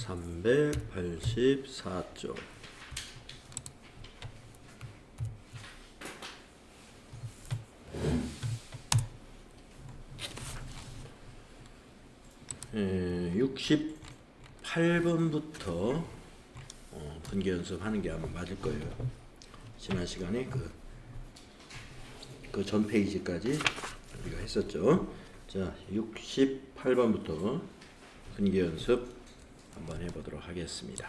384쪽. 예, 68번부터 분계 연습하는 게 아마 맞을 거예요. 지난 시간에 그 전 페이지까지 우리가 했었죠. 자, 68번부터 분계 연습 한번 해보도록 하겠습니다.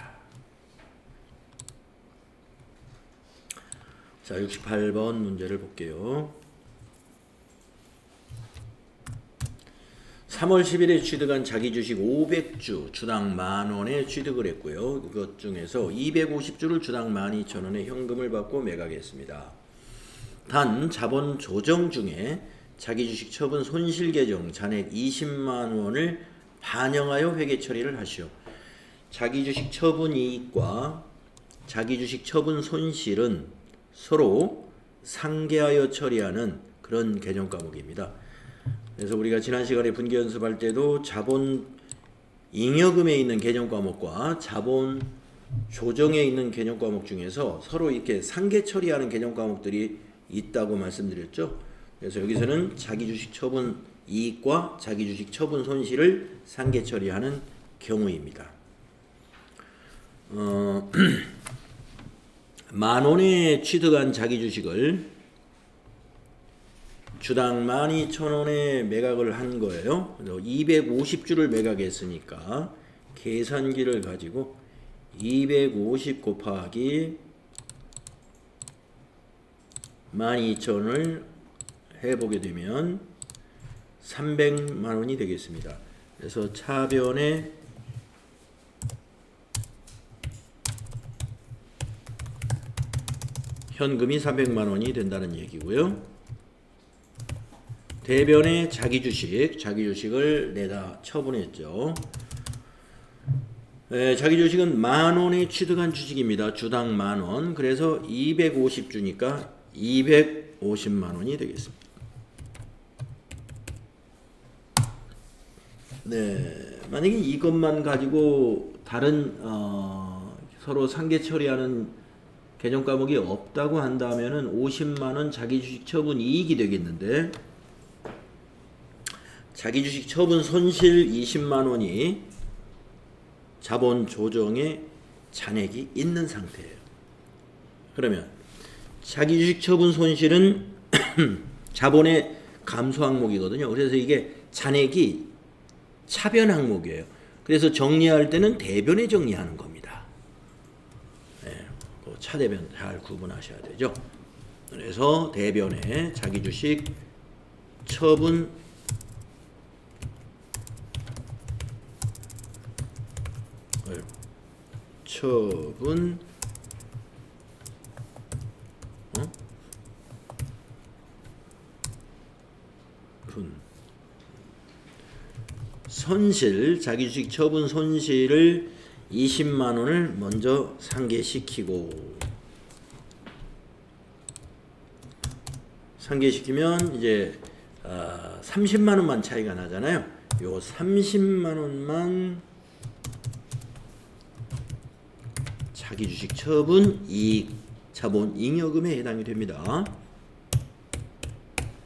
자, 68번 문제를 볼게요. 3월 10일에 취득한 자기 주식 500주 주당 만원에 취득을 했고요. 그것 중에서 250주를 주당 12,000원에 현금을 받고 매각했습니다. 단 자본 조정 중에 자기 주식 처분 손실 계정 잔액 20만원을 반영하여 회계 처리를 하시오. 자기 주식 처분 이익과 자기 주식 처분 손실은 서로 상계하여 처리하는 그런 개정 과목입니다. 그래서 우리가 지난 시간에 분계 연습할 때도 자본 잉여금에 있는 개정 과목과 자본 조정에 있는 개정 과목 중에서 서로 이렇게 상계 처리하는 개정 과목들이 있다고 말씀드렸죠. 그래서 여기서는 자기 주식 처분 이익과 자기 주식 처분 손실을 상계 처리하는 경우입니다. 만원에 취득한 자기 주식을 주당 12,000원에 매각을 한 거예요. 250주를 매각했으니까 계산기를 가지고 250 곱하기 12,000원을 해보게 되면 300만원이 되겠습니다. 그래서 차변에 현금이 300만원이 된다는 얘기고요. 대변에 자기 주식을 내다 처분했죠. 자기 주식은 만원에 취득한 주식입니다. 주당 만원. 그래서 250주니까 250만원이 되겠습니다. 네, 만약에 이것만 가지고 다른 서로 상계 처리하는 개정 과목이 없다고 한다면은 50만원 자기 주식 처분 이익이 되겠는데, 자기 주식 처분 손실 20만원이 자본 조정에 잔액이 있는 상태예요. 그러면 자기 주식 처분 손실은 자본의 감소 항목이거든요. 그래서 이게 잔액이 차변 항목이에요. 그래서 정리할 때는 대변에 정리하는 겁니다. 네, 차대변 잘 구분하셔야 되죠. 그래서 대변에 자기 주식 처분 손실, 자기 주식 처분 손실을 20만원을 먼저 상계시키고, 상계시키면 이제 30만원만 차이가 나잖아요. 요 30만원만 자기 주식 처분 이익, 자본 잉여금에 해당이 됩니다.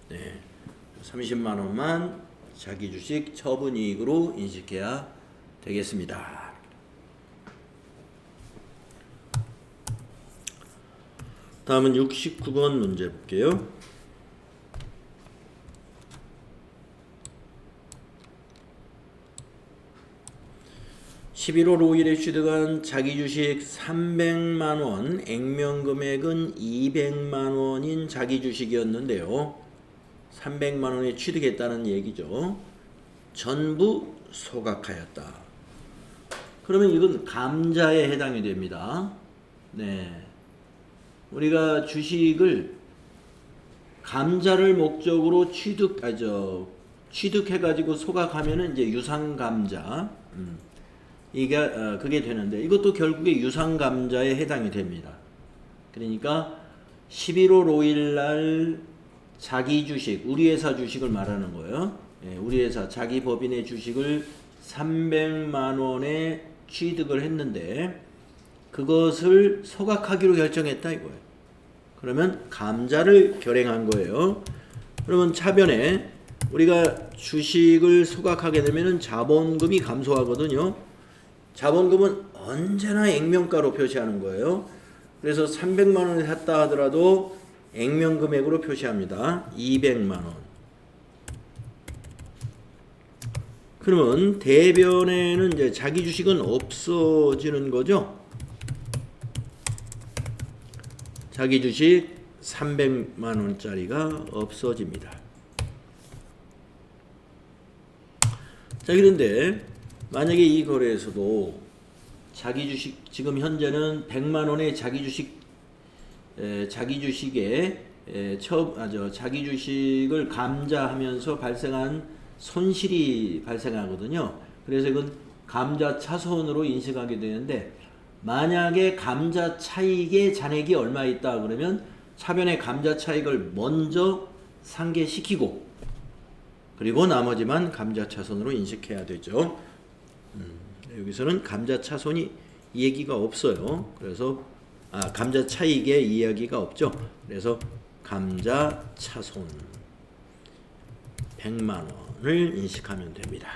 네, 30만원만 자기 주식 처분 이익으로 인식해야 되겠습니다. 다음은 69번 문제 볼게요. (11월 5일에) 취득한 자기 주식 300만원, 액면금액은 200만원인 자기 주식이었는데요. 300만원에 취득했다는 얘기죠. 전부 소각하였다. 그러면 이건 감자에 해당이 됩니다. 네, 우리가 주식을 감자를 목적으로 취득해가지고 소각하면은 이제 유상감자, 이게 그게 되는데, 이것도 결국에 유상감자에 해당이 됩니다. 그러니까 11월 5일 날 자기 주식, 우리 회사 주식을 말하는 거예요. 우리 회사 자기 법인의 주식을 300만원에 취득을 했는데 그것을 소각하기로 결정했다 이거예요. 그러면 감자를 결행한 거예요. 그러면 차변에 우리가 주식을 소각하게 되면 자본금이 감소하거든요. 자본금은 언제나 액면가로 표시하는 거예요. 그래서 300만 원에 샀다 하더라도 액면 금액으로 표시합니다. 200만 원. 그러면 대변에는 이제 자기 주식은 없어지는 거죠. 자기 주식 300만 원짜리가 없어집니다. 자, 그런데 만약에 이 거래에서도 자기 주식 지금 현재는 100만 원의 자기 주식에 자기 주식을 감자하면서 발생한 손실이 발생하거든요. 그래서 이건 감자 차손으로 인식하게 되는데 만약에 감자 차익의 잔액이 얼마 있다 그러면 차변의 감자 차익을 먼저 상계시키고 그리고 나머지만 감자 차손으로 인식해야 되죠. 여기서는 감자 차손이 얘기가 없어요. 그래서 감자 차익의 이야기가 없죠. 그래서 감자 차손 100만 원을 인식하면 됩니다.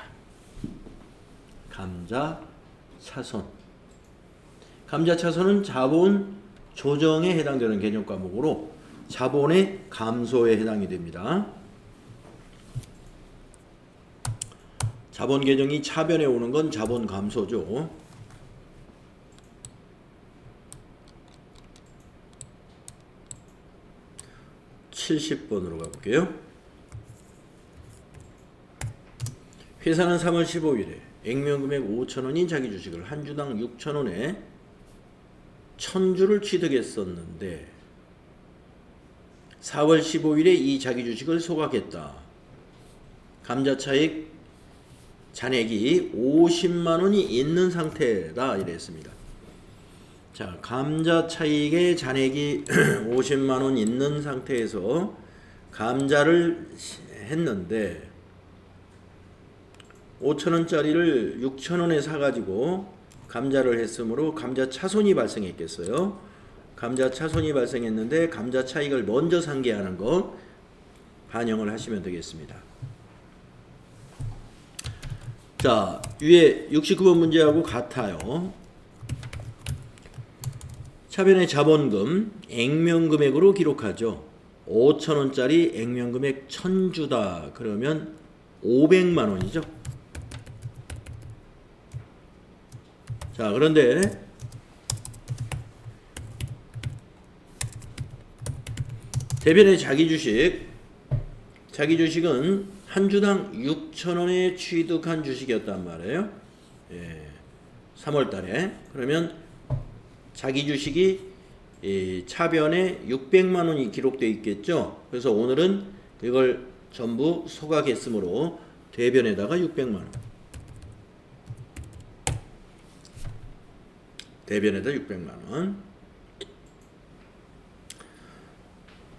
감자 차손. 감자 차손은 자본 조정에 해당되는 개념 과목으로 자본의 감소에 해당이 됩니다. 자본 계정이 차변에 오는 건 자본 감소죠. (70번으로) 가볼게요. 회사는 3월 15일에 액면금액 5,000원인 자기 주식을 한 주당 6,000원에 1,000주를 취득했었는데 4월 15일에 이 자기 주식을 소각했다. 감자차익 잔액이 50만 원이 있는 상태다 이랬습니다. 자, 감자 차익의 잔액이 50만 원 있는 상태에서 감자를 했는데 5,000원짜리를 6,000원에 사가지고 감자를 했으므로 감자 차손이 발생했겠어요. 감자 차손이 발생했는데 감자 차익을 먼저 상계하는 거 반영을 하시면 되겠습니다. 자, 위에 69번 문제하고 같아요. 차변의 자본금 액면금액으로 기록하죠. 5,000원짜리 액면금액 1,000주다. 그러면 500만 원이죠. 자, 그런데 대변의 자기 주식은 한 주당 6,000원에 취득한 주식이었단 말이에요. 3월 달에. 그러면 자기 주식이 차변에 600만 원이 기록되어 있겠죠. 그래서 오늘은 이걸 전부 소각했으므로 대변에다가 600만 원. 대변에다 600만 원.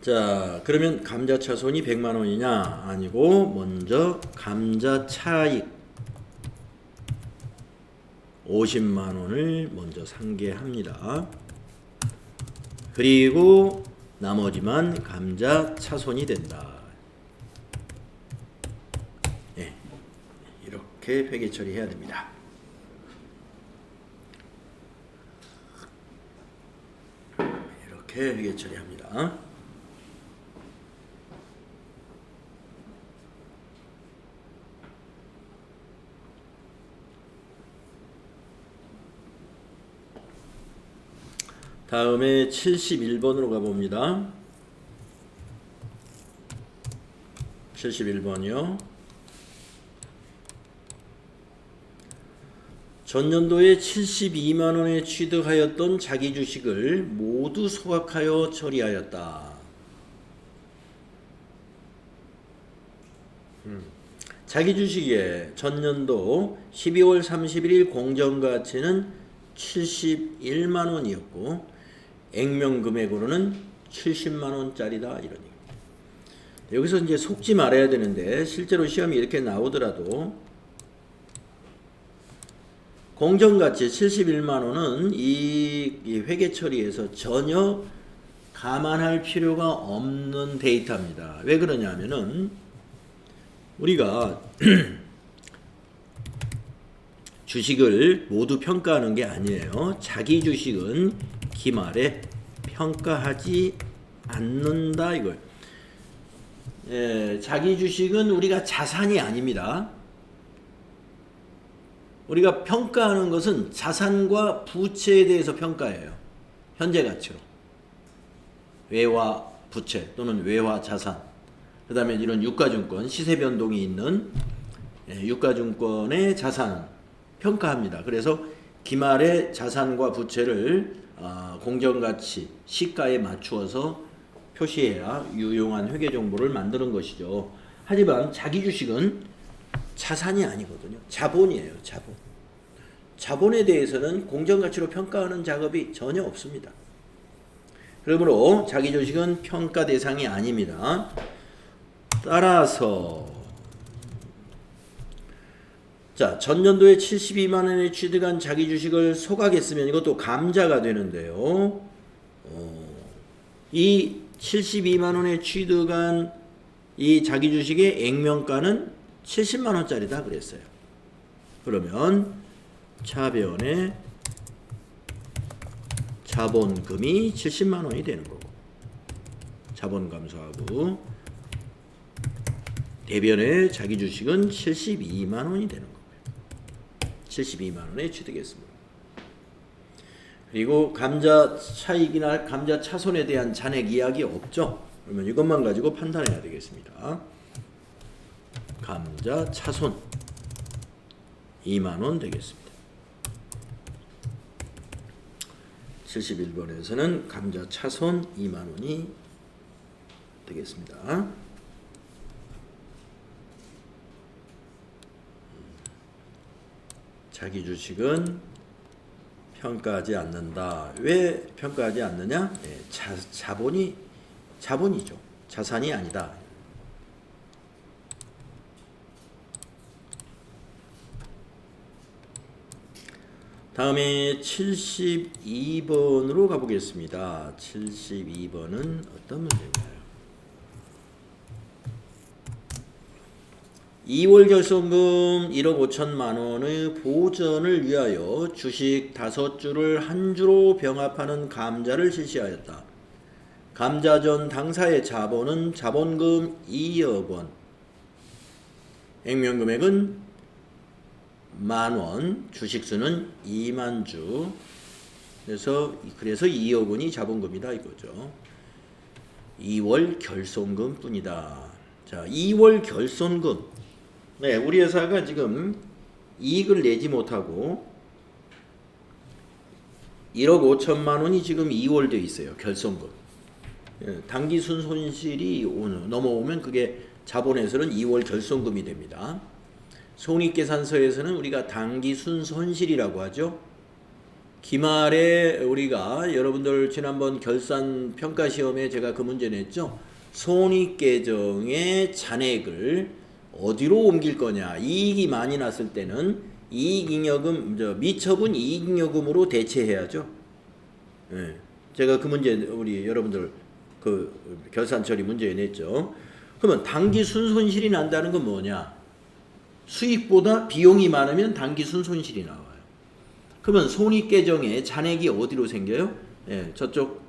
자, 그러면 감자 차손이 100만 원이냐? 아니고 먼저 감자 차익 50만 원을 먼저 상계합니다. 그리고 나머지만 감자 차손이 된다. 이렇게 회계 처리해야 됩니다. 이렇게 회계 처리합니다. 다음에 71번으로 가봅니다. 71번이요. 전년도에 72만원에 취득하였던 자기 주식을 모두 소각하여 처리하였다. 자기 주식의 전년도 12월 31일 공정가치는 71만원이었고 액면 금액으로는 70만원짜리다 이런 얘기입니다. 여기서 이제 속지 말아야 되는데 실제로 시험이 이렇게 나오더라도 공정가치 71만 원은 이 회계 처리에서 전혀 감안할 필요가 없는 데이터입니다. 왜 그러냐면은 우리가 주식을 모두 평가하는 게 아니에요. 자기 주식은 기말에 평가하지 않는다 이걸. 자기 주식은 우리가 자산이 아닙니다. 우리가 평가하는 것은 자산과 부채에 대해서 평가해요. 현재 가치로. 외화 부채 또는 외화 자산. 그 다음에 이런 유가증권, 시세 변동이 있는 유가증권의 자산은 평가합니다. 그래서 기말의 자산과 부채를 공정가치, 시가에 맞추어서 표시해야 유용한 회계 정보를 만드는 것이죠. 하지만 자기 주식은 자산이 아니거든요. 자본이에요. 자본. 자본에 대해서는 공정가치로 평가하는 작업이 전혀 없습니다. 그러므로 자기 주식은 평가 대상이 아닙니다. 따라서 자, 전년도에 72만 원에 취득한 자기 주식을 소각했으면 이것도 감자가 되는데요. 이 72만 원에 취득한 이 자기 주식의 액면가는 70만 원짜리다 그랬어요. 그러면 차변에 자본금이 70만 원이 되는 거고 자본 감소하고 대변의 자기 주식은 72만 원이 되는 거고요. 72만 원에 취득했습니다. 그리고 감자 차익이나 감자 차손에 대한 잔액 이야기 없죠. 그러면 이것만 가지고 판단해야 되겠습니다. 감자 차손 2만 원 되겠습니다. 71번에서는 감자 차손 2만 원이 되겠습니다. 자기 주식은 평가하지 않는다. 왜 평가하지 않느냐? 자본이죠. 자산이 아니다. 다음에 72번으로 가보겠습니다. 72번은 어떤 문제인가요? 2월 결손금 1억 5천만 원의 보전을 위하여 주식 5주를 한 주로 병합하는 감자를 실시하였다. 감자전 당사의 자본은 자본금 2억 원, 액면금액은 만원, 주식수는 2만 주. 그래서 2억 원이 자본금이다 이거죠. 2월 결손금 뿐이다. 자, 2월 결손금. 네, 우리 회사가 지금 이익을 내지 못하고 1억 5천만 원이 지금 2월 돼 있어요. 결손금. 당기순 손실이 넘어오면 그게 자본에서는 2월 결손금이 됩니다. 손익계산서에서는 우리가 당기순 손실이라고 하죠. 기말에 우리가 여러분들 지난번 결산 평가 시험에 제가 그 문제 냈죠. 손익계정의 잔액을 어디로 옮길 거냐. 이익이 많이 났을 때는 이익잉여금, 미처분 이익잉여금으로 대체해야죠. 예. 제가 그 문제 우리 여러분들 그 결산 처리 문제에 냈죠. 그러면 당기순 손실이 난다는 건 뭐냐? 수익보다 비용이 많으면 당기순 손실이 나와요. 그러면 손익계정에 잔액이 어디로 생겨요? 예, 저쪽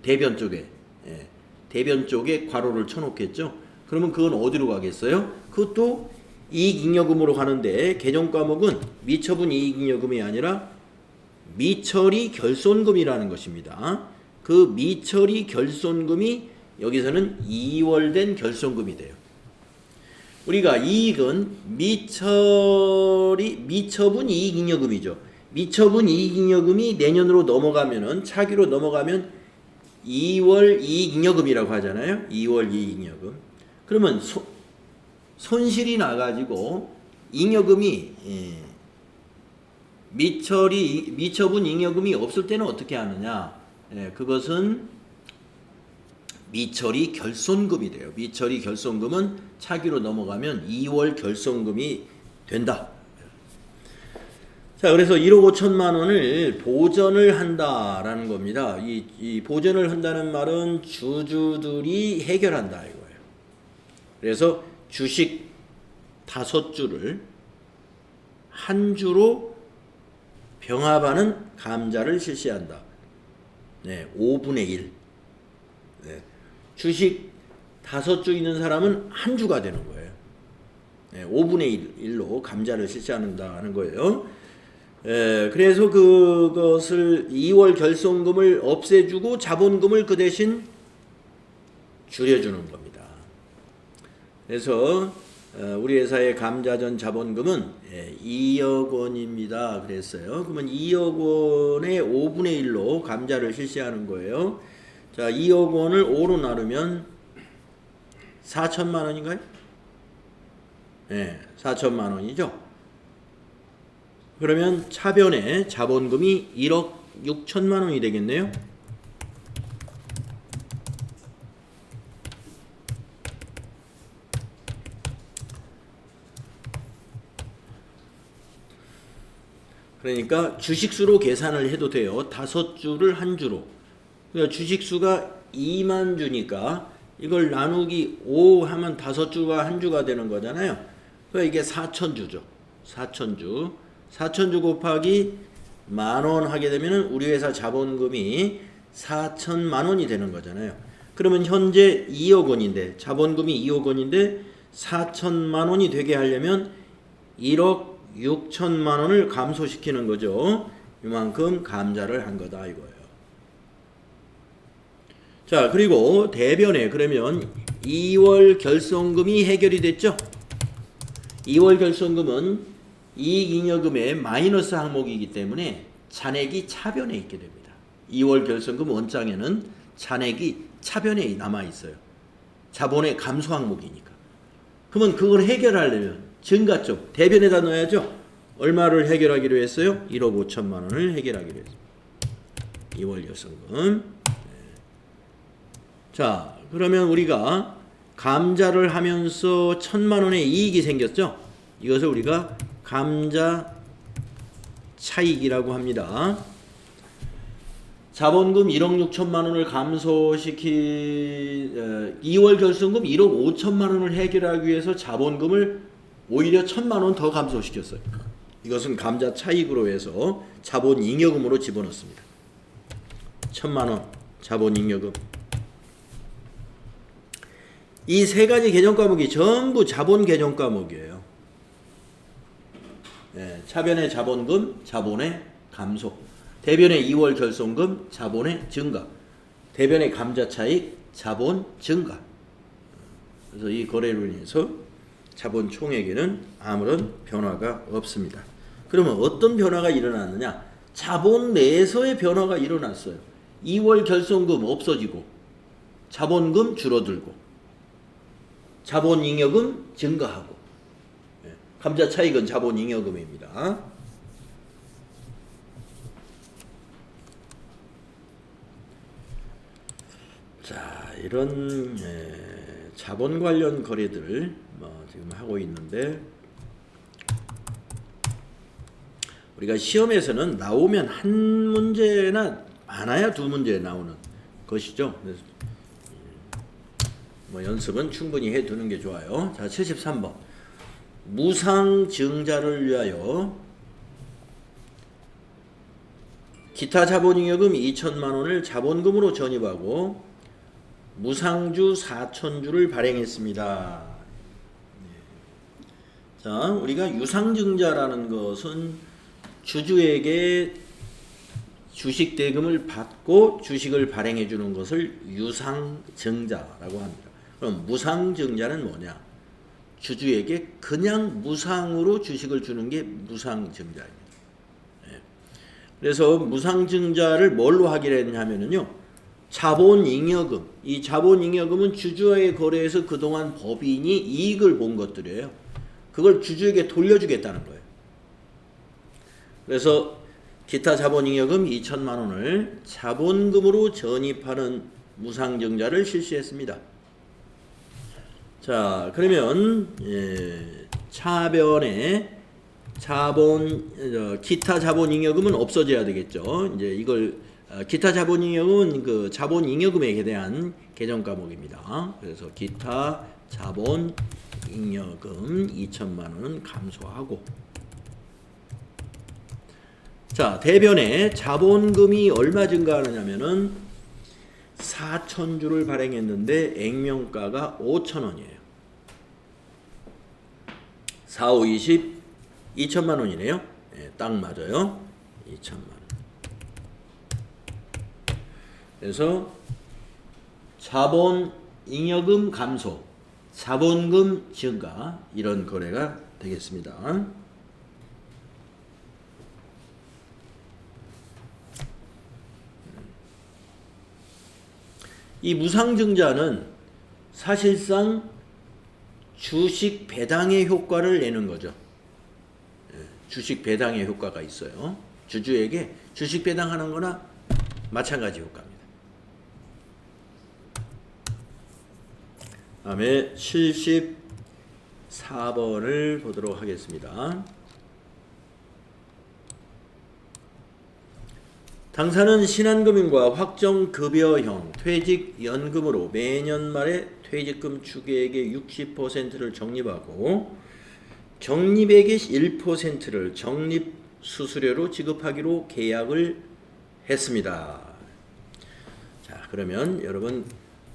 대변 쪽에. 예, 대변 쪽에 괄호를 쳐놓겠죠. 그러면 그건 어디로 가겠어요? 그것도 이익잉여금으로 가는데 개정 과목은 미처분 이익잉여금이 아니라 미처리 결손금이라는 것입니다. 그 미처리 결손금이 여기서는 2월 된 결손금이 돼요. 우리가 이익은 미처분 이익잉여금이죠. 미처분 이익잉여금이 내년으로 넘어가면은 차기로 넘어가면 2월 이익잉여금이라고 하잖아요. 2월 이익잉여금. 그러면 손실이 나가지고 잉여금이 미처분 잉여금이 없을 때는 어떻게 하느냐? 그것은 미처리 결손금이 돼요. 미처리 결손금은 차기로 넘어가면 2월 결손금이 된다. 자, 자, 그래서 1억 5천만 원을 보전을 한다라는 겁니다. 이 보전을 한다는 말은 주주들이 해결한다 이거예요. 그래서 주식 5주를 한 주로 병합하는 감자를 실시한다. 네, 5분의 1. 네, 주식 5주 있는 사람은 한 주가 되는 거예요. 네, 5분의 1로 감자를 실시한다는 거예요. 그래서 그것을 2월 결손금을 없애주고 자본금을 그 대신 줄여주는 겁니다. 그래서 우리 회사의 감자전 자본금은 2억 원입니다. 그랬어요. 그러면 2억 원의 5분의 1로 감자를 실시하는 거예요. 자, 2억 원을 5로 나누면 4천만 원인가요? 네, 4천만 원이죠. 그러면 차변의 자본금이 1억 6천만 원이 되겠네요. 그러니까 주식수로 계산을 해도 돼요. 5주를 한 주로. 그러니까 주식수가 2만 주니까 이걸 나누기 5 하면 5주가 한 주가 되는 거잖아요. 그러니까 이게 4천주죠. 4천주. 4천주 곱하기 만원 하게 되면 우리 회사 자본금이 4천만 원이 되는 거잖아요. 그러면 현재 2억 원인데 자본금이 2억 원인데 4천만 원이 되게 하려면 1억 6천만 원을 감소시키는 거죠. 이만큼 감자를 한 거다 이거예요. 자, 그리고 대변에 그러면 2월 결손금이 해결이 됐죠. 2월 결손금은 이익잉여금의 마이너스 항목이기 때문에 잔액이 차변에 있게 됩니다. 2월 결손금 원장에는 잔액이 차변에 남아있어요. 자본의 감소 항목이니까. 그러면 그걸 해결하려면 증가 쪽 대변에다 넣어야죠. 얼마를 해결하기로 했어요? 1억 5천만 원을 해결하기로 했습니다. 2월 결손금. 자, 그러면 우리가 감자를 하면서 1,000만 원의 이익이 생겼죠? 이것을 우리가 감자 차익이라고 합니다. 자본금 1억 6천만 원을 감소시키 2월 결손금 1억 5천만 원을 해결하기 위해서 자본금을 오히려 1,000만 원 더 감소시켰어요. 이것은 감자 차익으로 해서 자본잉여금으로 집어넣습니다. 1,000만 원 자본잉여금. 이 세 가지 개정 과목이 전부 자본 개정 과목이에요. 차변의 자본금, 자본의 감소. 대변의 2월 결손금, 자본의 증가. 대변의 감자 차익, 자본 증가. 그래서 이 거래로 인해서 자본 총액에는 아무런 변화가 없습니다. 그러면 어떤 변화가 일어났느냐? 자본 내에서의 변화가 일어났어요. 2월 결손금 없어지고 자본금 줄어들고 자본잉여금 증가하고. 감자 차익은 자본잉여금입니다. 자, 이런 자본 관련 거래들 지금 하고 있는데 우리가 시험에서는 나오면 한 문제나 많아야 두 문제 나오는 것이죠. 그래서 연습은 충분히 해두는 게 좋아요. 자, 73번. 무상증자를 위하여 기타 자본잉여금 2천만 원을 자본금으로 전입하고 무상주 4천주를 발행했습니다. 자, 우리가 유상증자라는 것은 주주에게 주식 대금을 받고 주식을 발행해 주는 것을 유상증자라고 합니다. 그럼 무상증자는 뭐냐? 주주에게 그냥 무상으로 주식을 주는 게 무상증자입니다. 그래서 무상증자를 뭘로 하기로 했냐면요, 자본잉여금. 이 자본잉여금은 주주와의 거래에서 그동안 법인이 이익을 본 것들이에요. 그걸 주주에게 돌려주겠다는 거예요. 그래서 기타 자본잉여금 2천만 원을 자본금으로 전입하는 무상증자를 실시했습니다. 자, 그러면 차변의 기타 자본잉여금은 없어져야 되겠죠. 이제 이걸 기타 자본잉여금은 그 자본잉여금에 대한 개정 과목입니다. 그래서 기타 자본잉여금 2천만 원은 감소하고, 자, 대변에 자본금이 얼마 증가하느냐면은 4,000주를 발행했는데 액면가가 5,000원이에요. 4, 5, 20, 2천만 원이네요. 네, 딱 맞아요. 2천만 원. 그래서 자본잉여금 감소, 자본금 증가, 이런 거래가 되겠습니다. 이 무상증자는 사실상 주식 배당의 효과를 내는 거죠. 주식 배당의 효과가 있어요. 주주에게 주식 배당하는 거나 마찬가지 효과입니다. 다음에 74번을 보도록 하겠습니다. 당사는 신한금융과 확정급여형 퇴직연금으로 매년 말에 퇴직금 추계액의 60%를 적립하고 적립액의 1%를 적립수수료로 지급하기로 계약을 했습니다. 자, 그러면 여러분,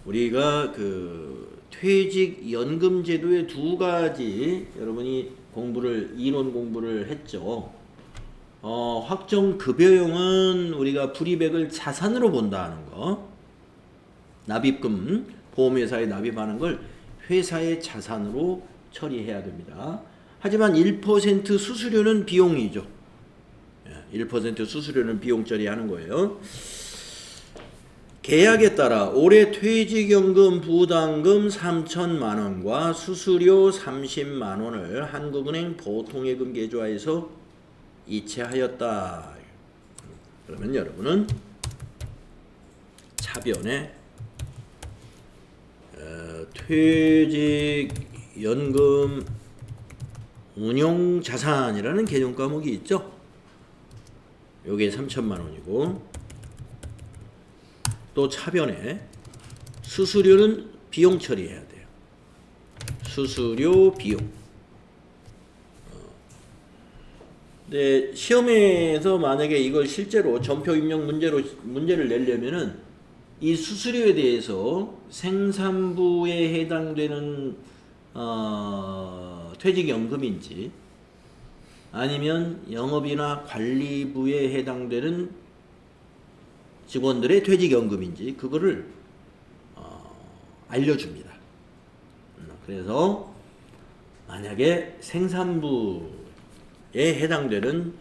우리가 그 퇴직연금 제도의 두 가지 여러분이 이론 공부를 했죠. 확정급여용은 우리가 불이백을 자산으로 본다는 거, 납입금, 보험회사에 납입하는 걸 회사의 자산으로 처리해야 됩니다. 하지만 1% 수수료는 비용이죠. 1% 수수료는 비용 처리하는 거예요. 계약에 따라 올해 퇴직연금 부담금 3천만 원과 수수료 30만 원을 한국은행 보통예금 계좌에서 이체하였다. 그러면 여러분은 차변에 퇴직연금 운용자산이라는 개념 과목이 있죠. 요게 3천만 원이고, 또 차변에 수수료는 비용 처리해야 돼요. 수수료 비용. 네, 시험에서 만약에 이걸 실제로 전표 입력 문제를 내려면은 이 수수료에 대해서 생산부에 해당되는 퇴직연금인지 아니면 영업이나 관리부에 해당되는 직원들의 퇴직연금인지 그거를 알려줍니다. 그래서 만약에 생산부에 해당되는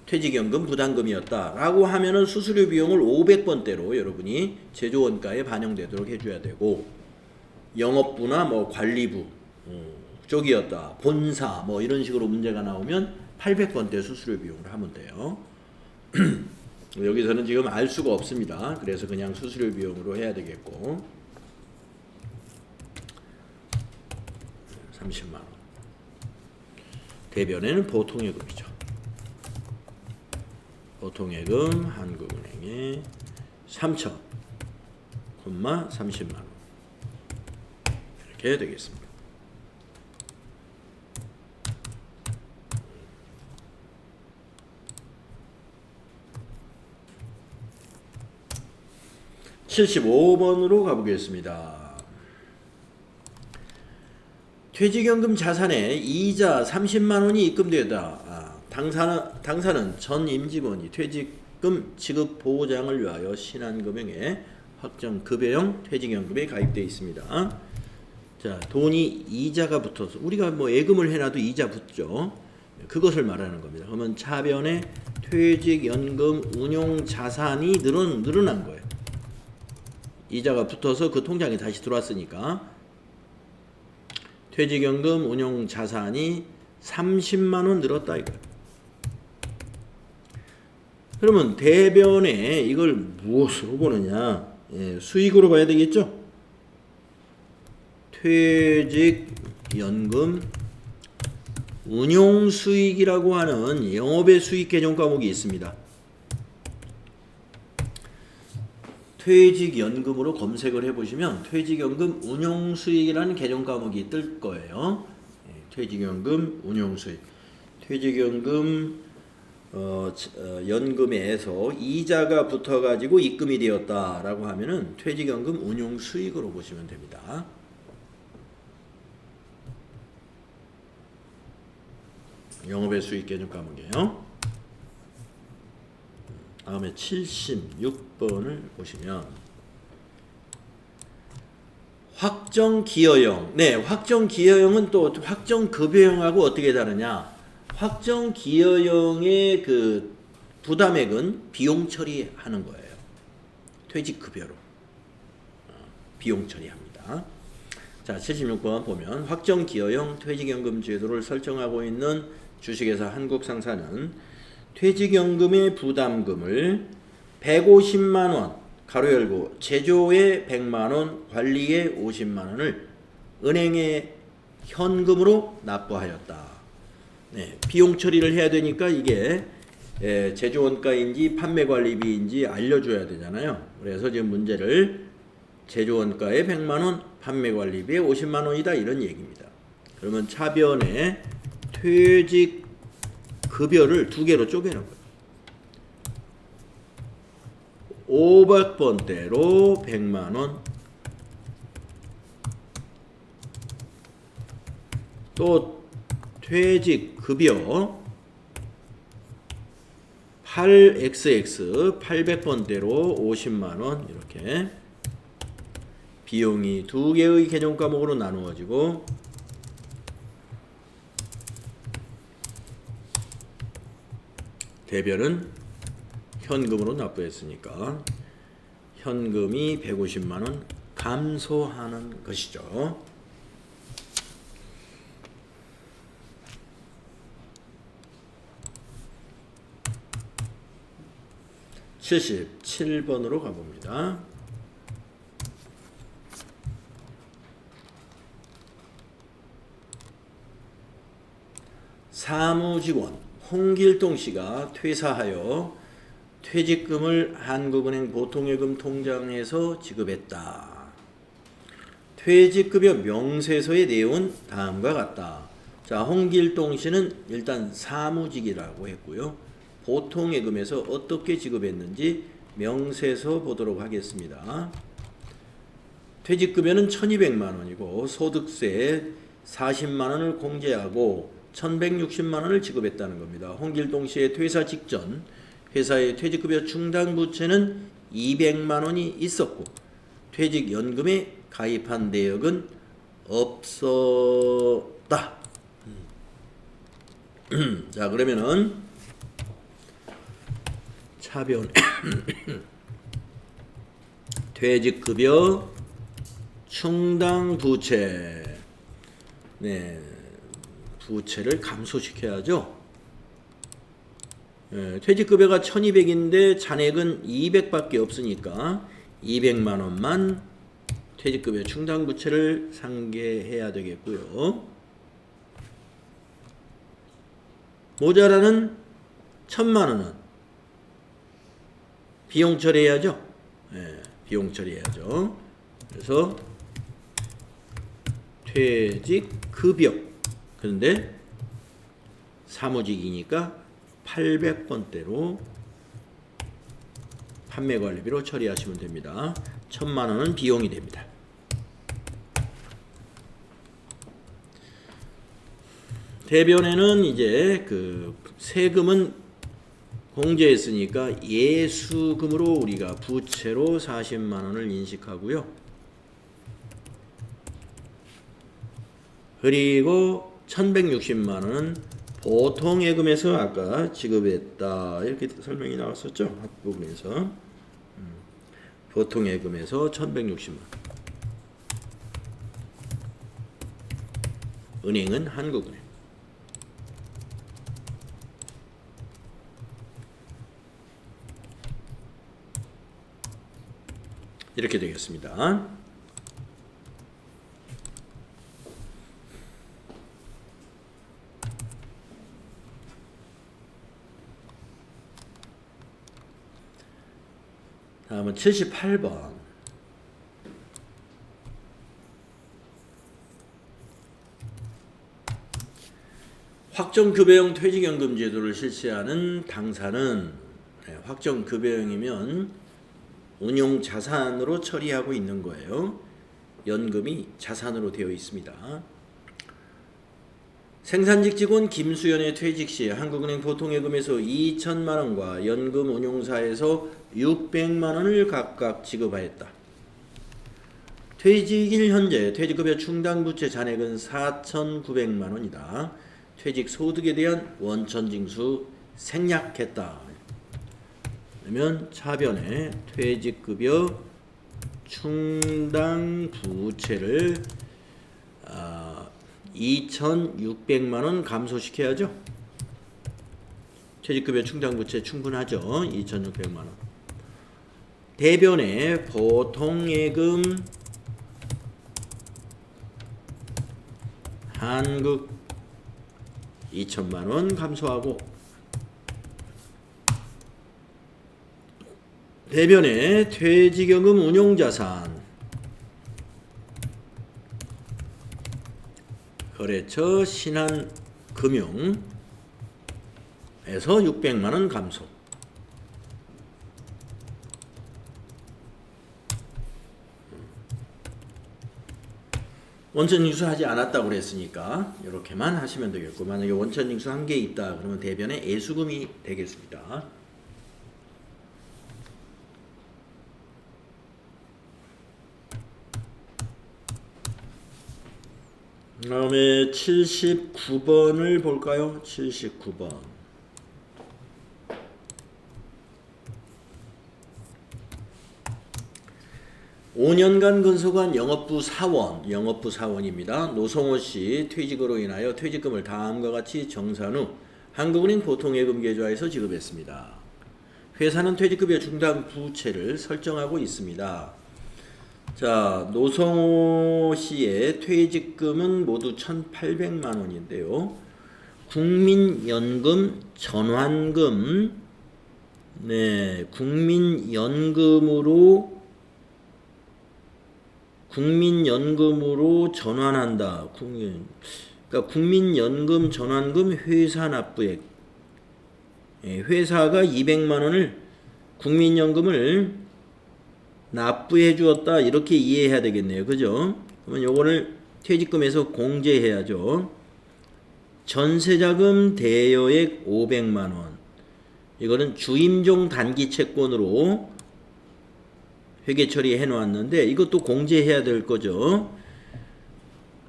퇴직연금 부담금이었다라고 하면은 수수료 비용을 500번대로 여러분이 제조원가에 반영되도록 해줘야 되고, 영업부나 뭐 관리부 쪽이었다, 본사 뭐 이런 식으로 문제가 나오면 800번대 수수료 비용을 하면 돼요. 여기서는 지금 알 수가 없습니다. 그래서 그냥 수수료 비용으로 해야 되겠고, 30만 원. 대변에는 보통예금이죠. 보통예금 한국은행에 3천, 30만 원. 이렇게 되겠습니다. (75번으로) 가보겠습니다. 퇴직연금 자산에 이자 30만 원이 입금되다. 당사는 전 임직원이 퇴직금 지급 보장을 위하여 신한금융에 확정급여형 퇴직연금에 가입되어 있습니다. 자, 돈이 이자가 붙어서 우리가 뭐 예금을 해놔도 이자 붙죠. 그것을 말하는 겁니다. 그러면 차변에 퇴직연금 운용자산이 늘어난 거예요. 이자가 붙어서 그 통장에 다시 들어왔으니까 퇴직연금 운용자산이 30만 원 늘었다 이거예요. 그러면 대변에 이걸 무엇으로 보느냐? 수익으로 봐야 되겠죠? 퇴직연금 운용수익이라고 하는 영업의 수익 개정 과목이 있습니다. 퇴직연금으로 검색을 해보시면 퇴직연금 운용수익이라는 개정 과목이 뜰 거예요. 퇴직연금 운용수익. 퇴직연금 연금에서 이자가 붙어가지고 입금이 되었다라고 하면은 퇴직연금 운용수익으로 보시면 됩니다. 영업의 수익 개정 과목이에요. 다음에 76번을 보시면 확정기여형. 네, 확정기여형은 또 확정급여형하고 어떻게 다르냐? 확정기여형의 그 부담액은 비용 처리하는 거예요. 퇴직급여로 비용 처리합니다. 자, 76번 보면 확정기여형 퇴직연금 제도를 설정하고 있는 주식회사 한국상사는 퇴직연금의 부담금을 150만원 가로 열고 제조에 100만원 관리에 50만원을 은행에 현금으로 납부하였다. 네, 비용 처리를 해야 되니까 이게 제조원가인지 판매관리비인지 알려줘야 되잖아요. 그래서 지금 문제를 제조원가에 100만원 판매관리비에 50만원이다 이런 얘기입니다. 그러면 차변에 퇴직급여를 두 개로 쪼개는 거예요. 500번대로 100만원, 또 퇴직급여 8XX 800번대로 50만원 이렇게 비용이 두 개의 개정 과목으로 나누어지고 대별은 현금으로 납부했으니까 현금이 150만원 감소하는 것이죠. (77번으로) 가봅니다. 사무직원 홍길동 씨가 퇴사하여 퇴직금을 한국은행 보통예금 통장에서 지급했다. 퇴직급여 명세서의 내용은 다음과 같다. 자, 홍길동 씨는 일단 사무직이라고 했고요. 보통예금에서 어떻게 지급했는지 명세서 보도록 하겠습니다. 퇴직급여는 1200만원이고 소득세 40만원을 공제하고 1160만원을 지급했다는 겁니다. 홍길동 씨의 퇴사 직전 회사의 퇴직급여 충당 부채는 200만원이 있었고 퇴직연금에 가입한 내역은 없었다. 자, 그러면은 차변 퇴직급여 충당 부채, 네, 부채를 감소시켜야죠. 퇴직급여가 1200인데 잔액은 200밖에 없으니까 200만원만 퇴직급여 충당부채를 상계해야 되겠고요. 모자라는 1000만원은 비용 처리해야죠. 비용 처리해야죠. 그래서 퇴직급여, 그런데 사무직이니까 800번대로 판매관리비로 처리하시면 됩니다. 1000만원은 비용이 됩니다. 대변에는 이제 그 세금은 공제했으니까 예수금으로 우리가 부채로 40만원을 인식하고요. 그리고 1160만원은 보통예금에서 아까 지급했다 이렇게 설명이 나왔었죠. 앞부분에서 보통예금에서 1160만, 은행은 한국은행. 이렇게 되겠습니다. 다음은 78번. 확정급여형 퇴직연금 제도를 실시하는 당사는 확정급여형이면 운용자산으로 처리하고 있는 거예요. 연금이 자산으로 되어 있습니다. 생산직 직원 김수연의 퇴직 시 한국은행 보통예금에서 2천만 원과 연금 운용사에서 600만 원을 각각 지급하였다. 퇴직일 현재 퇴직급여 충당부채 잔액은 4,900만 원이다. 퇴직 소득에 대한 원천징수 생략했다. 그러면 차변에 퇴직급여 충당부채를 2,600만 원 감소시켜야죠. 퇴직급여 충당부채 충분하죠. 2,600만 원. 대변에 보통예금 한국 2천만 원 감소하고 대변에 퇴직연금 운용자산 거래처 신한금융에서 600만 원 감소. 원천징수 하지 않았다고 그랬으니까 이렇게만 하시면 되겠고, 만약에 원천징수 한 개 있다 그러면 대변에 애수금이 되겠습니다. 그 다음에 79번을 볼까요? 79번. (5년간) 근속한 영업부 사원입니다. 노성호씨 퇴직으로 인하여 퇴직금을 다음과 같이 정산 후 한국은행 보통예금 계좌에서 지급했습니다. 회사는 퇴직급여 충당부채를 설정하고 있습니다. 자, 노성호씨의 퇴직금은 모두 1,800만 원인데요. 국민연금 전환금, 국민연금으로 전환한다. 그러니까 국민연금 전환금 회사 납부액. 회사가 200만 원을 국민연금을 납부해 주었다. 이렇게 이해해야 되겠네요. 그죠? 그러면 요거를 퇴직금에서 공제해야죠. 전세자금 대여액 500만 원. 이거는 주임종 단기 채권으로 회계 처리해 놓았는데 이것도 공제해야 될 거죠.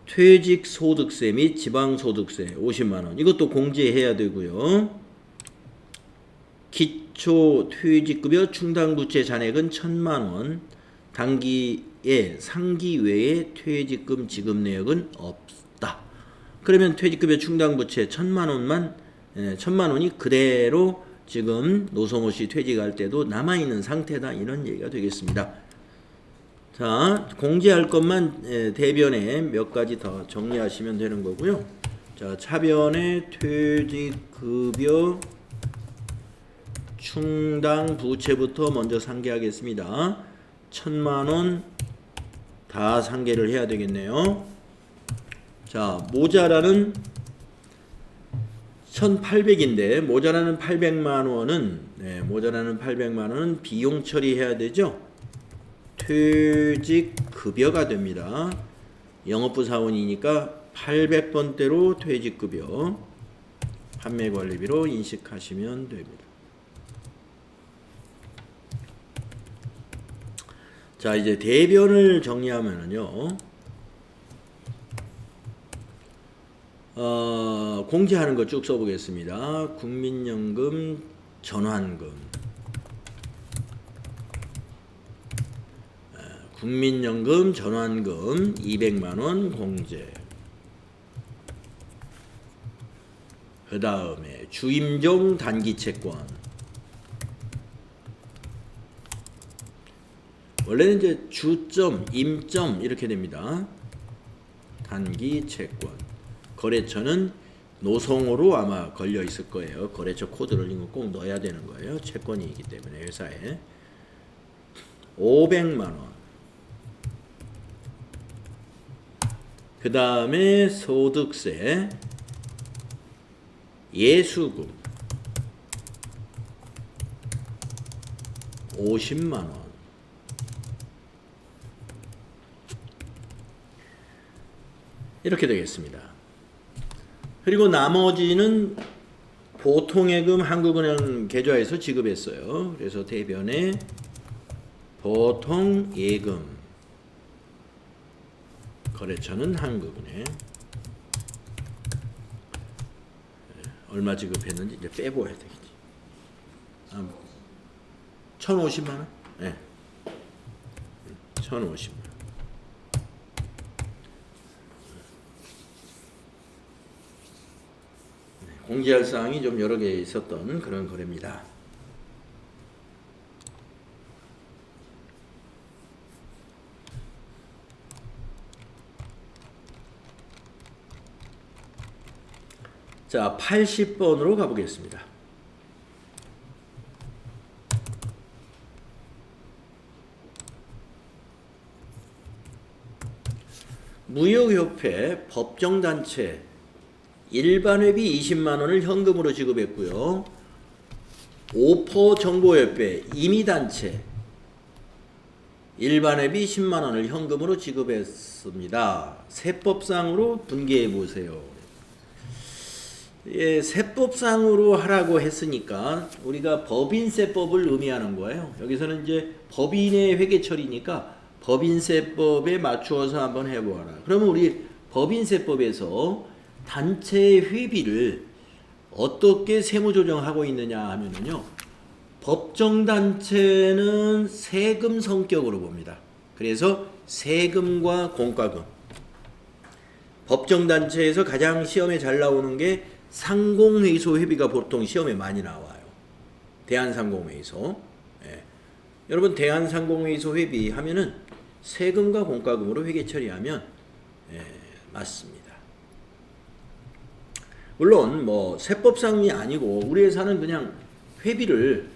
퇴직소득세 및 지방소득세 50만 원. 이것도 공제해야 되고요. 기초퇴직급여 충당부채 잔액은 1,000만 원. 단기에 상기 외에 퇴직금 지급 내역은 없다. 그러면 퇴직급여 충당부채 1,000만 원이 그대로 지금 노성호 씨 퇴직할 때도 남아있는 상태다. 이런 얘기가 되겠습니다. 자, 공제할 것만 대변에 몇 가지 더 정리하시면 되는 거고요. 자, 차변에 퇴직급여 충당부채부터 먼저 상계하겠습니다. 1,000만 원 다 상계를 해야 되겠네요. 자, 모자라는 1,800인데 모자라는 800만 원은 비용 처리해야 되죠. 퇴직급여가 됩니다. 영업부 사원이니까 800번대로 퇴직급여 판매관리비로 인식하시면 됩니다. 자, 이제 대변을 정리하면은요. 공제하는 거 쭉 써보겠습니다. 국민연금 전환금, 국민연금 전환금 200만 원 공제. 그 다음에 주임종 단기채권. 원래는 이제 주점, 임점 이렇게 됩니다. 단기채권. 거래처는 노성호로 아마 걸려 있을 거예요. 거래처 코드를 이거 꼭 넣어야 되는 거예요. 채권이기 때문에 회사에. 500만 원. 그 다음에 소득세, 예수금 50만 원. 이렇게 되겠습니다. 그리고 나머지는 보통예금 한국은행 계좌에서 지급했어요. 그래서 대변에 보통예금 거래처는 한국은행 얼마 지급했는지 이제 빼보아야 되겠지. 1,050만 원? 네. 1,050만 원. 공지할 사항이 좀 여러 개 있었던 그런 거래입니다. 자, 80번으로 가보겠습니다. 무역협회 법정단체 일반회비 20만 원을 현금으로 지급했고요. 오퍼정보협회 임의단체 일반회비 10만 원을 현금으로 지급했습니다. 세법상으로 분개해 보세요. 예, 세법상으로 하라고 했으니까 우리가 법인세법을 의미하는 거예요. 여기서는 이제 법인의 회계처리니까 법인세법에 맞추어서 한번 해보아라. 그러면 우리 법인세법에서 단체의 회비를 어떻게 세무조정하고 있느냐 하면은요, 법정단체는 세금 성격으로 봅니다. 그래서 세금과 공과금. 법정단체에서 가장 시험에 잘 나오는 게 상공회의소 회비가 보통 시험에 많이 나와요. 대한상공회의소. 예. 여러분 대한상공회의소 회비 하면은 세금과 공과금으로 회계 처리하면 맞습니다. 물론 뭐 세법상이 아니고 우리 회사는 그냥 회비를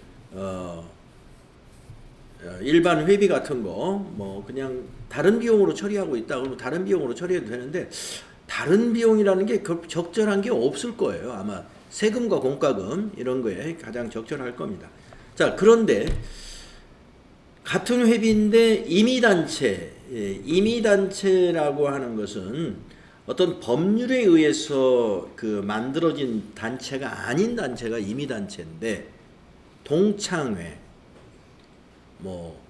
일반 회비 같은 거 뭐 그냥 다른 비용으로 처리하고 있다 그러면 다른 비용으로 처리해도 되는데 다른 비용이라는 게 적절한 게 없을 거예요. 아마 세금과 공과금 이런 거에 가장 적절할 겁니다. 자, 그런데 같은 회비인데 임의단체라고 하는 것은 어떤 법률에 의해서 그 만들어진 단체가 아닌 단체가 임의단체인데 동창회, 뭐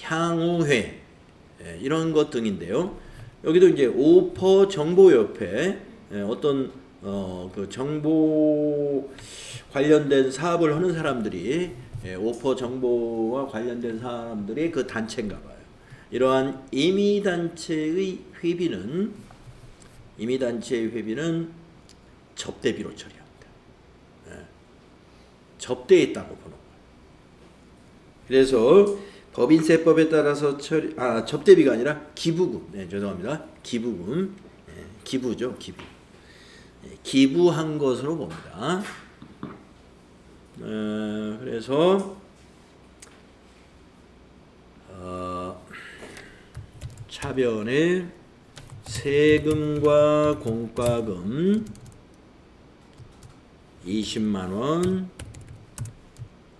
향후회 이런 것 등인데요. 여기도 이제 오퍼 정보협회 어떤 그 정보 관련된 사업을 하는 사람들이 오퍼 정보와 관련된 사람들이 그 단체인가 봐요. 이러한 임의단체의 회비는 접대비로 처리합니다. 접대에 있다고 보는 거예요. 그래서 법인세법에 따라서 접대비가 아니라 기부금. 네, 죄송합니다. 기부금. 기부죠, 기부. 기부한 것으로 봅니다. 그래서 차변에 세금과 공과금 20만 원,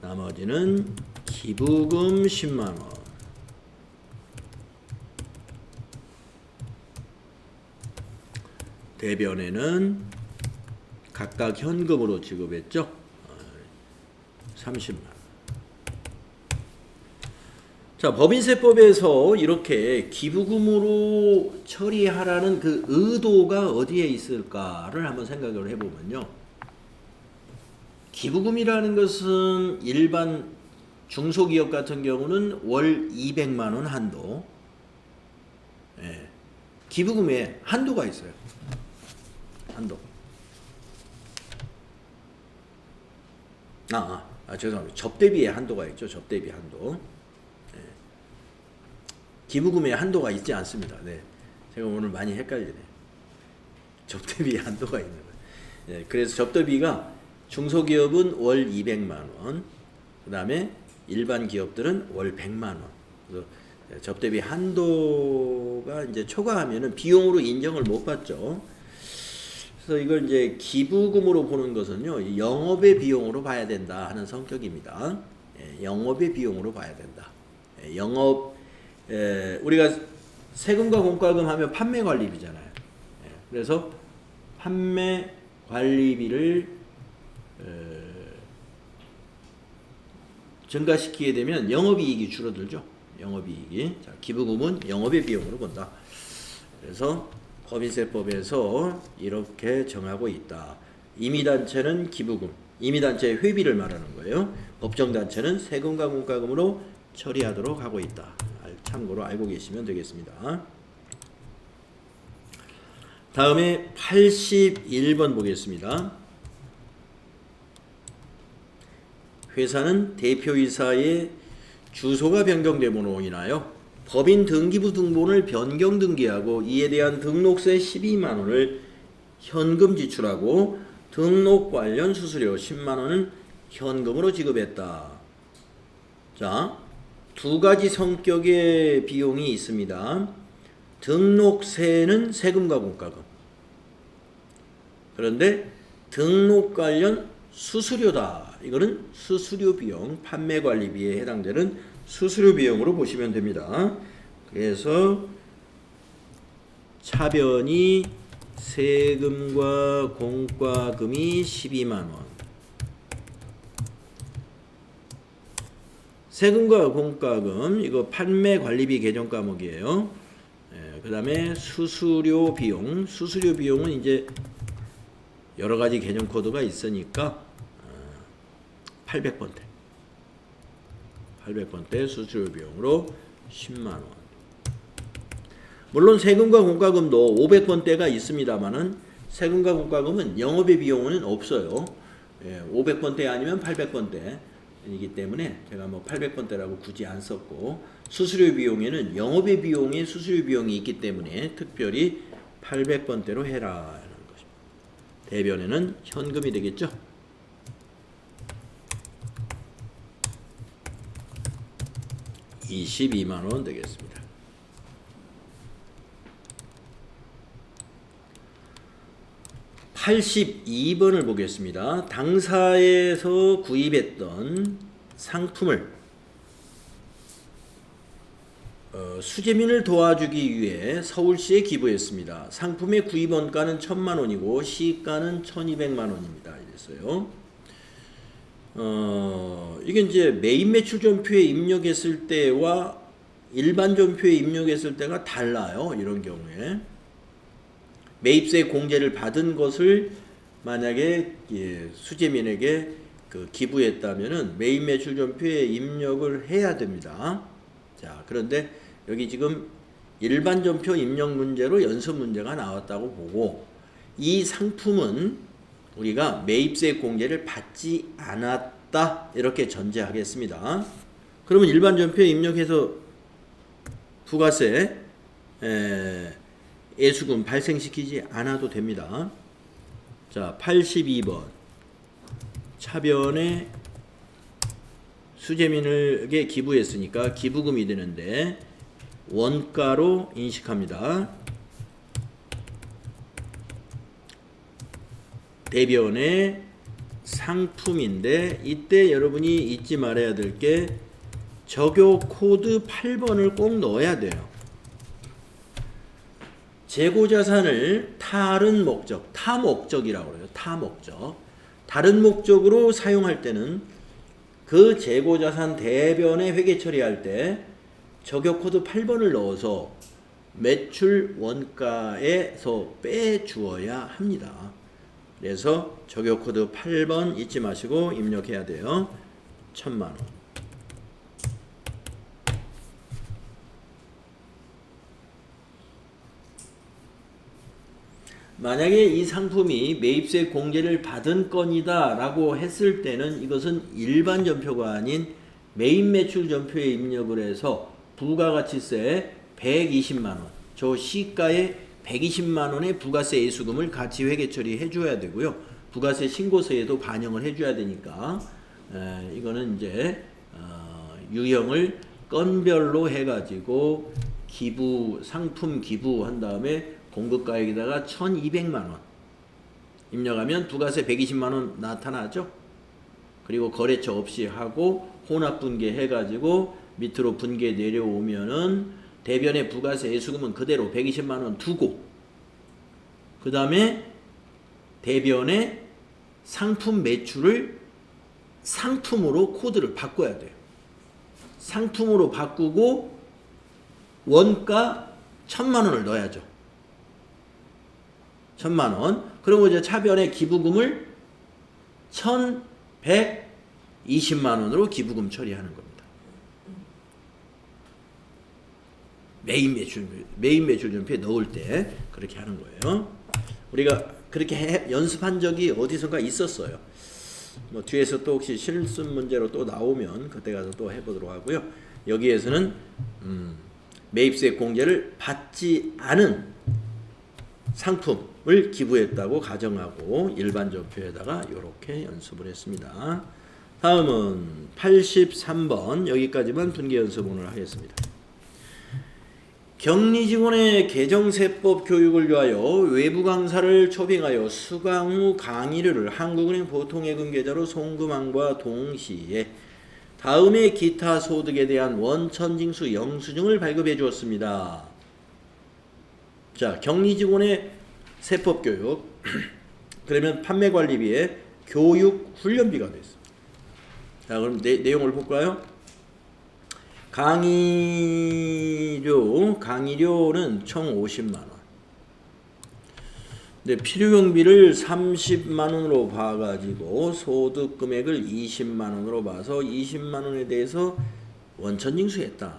나머지는 기부금 10만 원. 대변에는 각각 현금으로 지급했죠. 30만 원. 자, 법인세법에서 이렇게 기부금으로 처리하라는 그 의도가 어디에 있을까를 한번 생각을 해보면요. 기부금이라는 것은 일반 중소기업 같은 경우는 월 200만 원 한도. 기부금에 한도가 있어요. 한도. 죄송합니다. 접대비에 한도가 있죠. 접대비 한도. 기부금에 한도가 있지 않습니다. 네. 제가 오늘 많이 헷갈리네. 접대비에 한도가 있는 거예요. 그래서 접대비가 중소기업은 월 200만 원, 그 다음에 일반 기업들은 월 100만 원. 그래서 접대비 한도가 이제 초과하면은 비용으로 인정을 못 받죠. 그래서 이걸 이제 기부금으로 보는 것은요, 영업의 비용으로 봐야 된다 하는 성격입니다. 영업의 비용으로 봐야 된다. 우리가 세금과 공과금 하면 판매 관리비잖아요. 그래서 판매 관리비를 증가시키게 되면 영업이익이 줄어들죠. 영업이익이. 자, 기부금은 영업의 비용으로 본다. 그래서 법인세법에서 이렇게 정하고 있다. 임의단체는 기부금, 임의단체의 회비를 말하는 거예요. 법정단체는 세금과 공과금으로 처리하도록 하고 있다. 참고로 알고 계시면 되겠습니다. 다음에 81번 보겠습니다. 회사는 대표이사의 주소가 변경됨으로 인하여 법인 등기부 등본을 변경 등기하고 이에 대한 등록세 12만원을 현금 지출하고 등록 관련 수수료 10만원은 현금으로 지급했다. 자, 두 가지 성격의 비용이 있습니다. 등록세는 세금과 공과금. 그런데 등록 관련 수수료다. 이거는 수수료 비용, 판매 관리비에 해당되는 수수료 비용으로 보시면 됩니다. 그래서 차변이 세금과 공과금이 12만원. 세금과 공과금, 이거 판매 관리비 개정 과목이에요. 그 다음에 수수료 비용. 수수료 비용은 이제 여러 가지 개정 코드가 있으니까 800번대. 800번대 수수료 비용으로 10만원. 물론 세금과 공과금도 500번대가 있습니다만은 세금과 공과금은 영업의 비용은 없어요. 500번대 아니면 800번대이기 때문에 제가 뭐 800번대라고 굳이 안 썼고, 수수료 비용에는 영업의 비용에 수수료 비용이 있기 때문에 특별히 800번대로 해라 하는 것입니다. 대변에는 현금이 되겠죠. 22만원 되겠습니다. (82번을) 보겠습니다. 당사에서 구입했던 상품을 수재민을 도와주기 위해 서울시에 기부했습니다. 상품의 구입원가는 1,000만원이고 시가는 1,200만원입니다. 이랬어요. 이게 이제 매입 매출 전표에 입력했을 때와 일반 전표에 입력했을 때가 달라요. 이런 경우에 매입세 공제를 받은 것을 만약에 수재민에게 기부했다면은 매입 매출 전표에 입력을 해야 됩니다. 자, 그런데 여기 지금 일반 전표 입력 문제로 연습 문제가 나왔다고 보고, 이 상품은 우리가 매입세 공제를 받지 않았다 이렇게 전제하겠습니다. 그러면 일반 전표에 입력해서 부가세 예수금 발생시키지 않아도 됩니다. 자, 82번 차변에 수재민에게 기부했으니까 기부금이 되는데 원가로 인식합니다. 대변의 상품인데 이때 여러분이 잊지 말아야 될 게 적요 코드 8번을 꼭 넣어야 돼요. 재고자산을 다른 목적, 타목적이라고 그래요. 타목적. 다른 목적으로 사용할 때는 그 재고자산 대변에 회계 처리할 때 적요 코드 8번을 넣어서 매출 원가에서 빼주어야 합니다. 그래서 적요 코드 8번 잊지 마시고 입력해야 돼요. 1,000만원. 만약에 이 상품이 매입세 공제를 받은 건이다 라고 했을 때는 이것은 일반 전표가 아닌 매입 매출 전표에 입력을 해서 부가가치세 120만원, 저 시가에 120만원의 부가세 예수금을 같이 회계 처리해 줘야 되고요. 부가세 신고서에도 반영을 해 줘야 되니까 이거는 이제 유형을 건별로 해가지고 기부 상품 기부한 다음에 공급가액에다가 1,200만 원 입력하면 부가세 120만 원 나타나죠. 그리고 거래처 없이 하고 혼합 분계 해가지고 밑으로 분계 내려오면은 대변의 부가세 예수금은 그대로 120만 원 두고 그 다음에 대변의 상품 매출을 상품으로 코드를 바꿔야 돼요. 상품으로 바꾸고 원가 1,000만 원을 넣어야죠. 1,000만 원. 그리고 이제 차변의 기부금을 1,120만 원으로 기부금 처리하는 겁니다. 메인 매출 전표에 넣을 때 그렇게 하는 거예요. 우리가 그렇게 연습한 적이 어디선가 있었어요. 뭐 뒤에서 또 혹시 실습 문제로 또 나오면 그때 가서 또 해보도록 하고요. 여기에서는 매입세 공제를 받지 않은 상품을 기부했다고 가정하고 일반 전표에다가 이렇게 연습을 했습니다. 다음은 83번 여기까지만 분계 연습 오늘 하겠습니다. 격리 직원의 계정세법 교육을 위하여 외부 강사를 초빙하여 수강 후 강의료를 한국은행 보통예금 계좌로 송금함과 동시에 다음의 기타 소득에 대한 원천징수 영수증을 발급해 주었습니다. 자, 격리 직원의 세법 교육 그러면 판매관리비에 교육 훈련비가 됐습니다. 자, 그럼 내용을 볼까요? 강의료는 총 50만 원. 근데 필요경비를 30만 원으로 봐가지고 소득 금액을 20만 원으로 봐서 20만 원에 대해서 원천징수했다.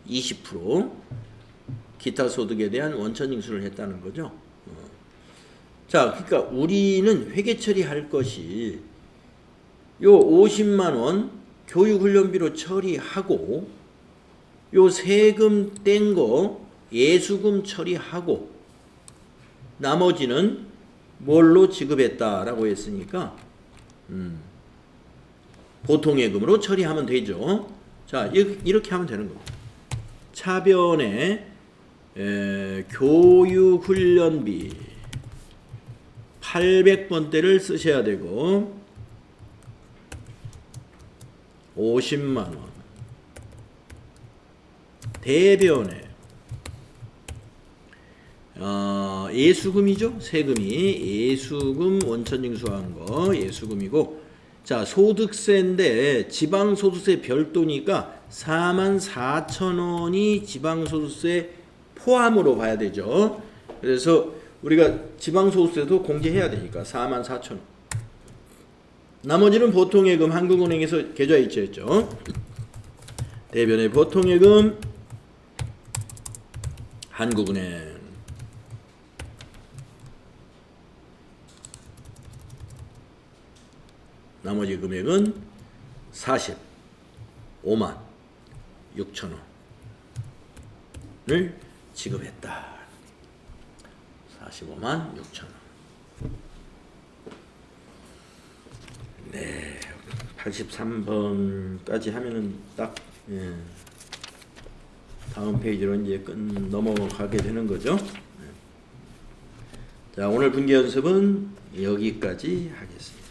20% 기타 소득에 대한 원천징수를 했다는 거죠. 자, 그러니까 우리는 회계 처리할 것이 요 50만 원 교육훈련비로 처리하고 요 세금 뗀 거 예수금 처리하고 나머지는 뭘로 지급했다라고 했으니까 보통예금으로 처리하면 되죠. 자, 이렇게 하면 되는 겁니다. 차변에 교육훈련비 800번대를 쓰셔야 되고 50만 원. 대변에 예수금이죠. 세금이 예수금 원천징수한 거 예수금이고 자 소득세인데 지방소득세 별도니까 44,000원이 지방소득세 포함으로 봐야 되죠. 그래서 우리가 지방소득세도 공제해야 되니까 44,000원. 나머지는 보통예금 한국은행에서 계좌 이체했죠. 대변의 보통예금 한국은행 나머지 금액은 45만 6천 원을 지급했다. 45만 6천 원. 네, 83번까지 하면은 딱 다음 페이지로 이제 넘어가게 되는 거죠. 자, 오늘 분계 연습은 여기까지 하겠습니다.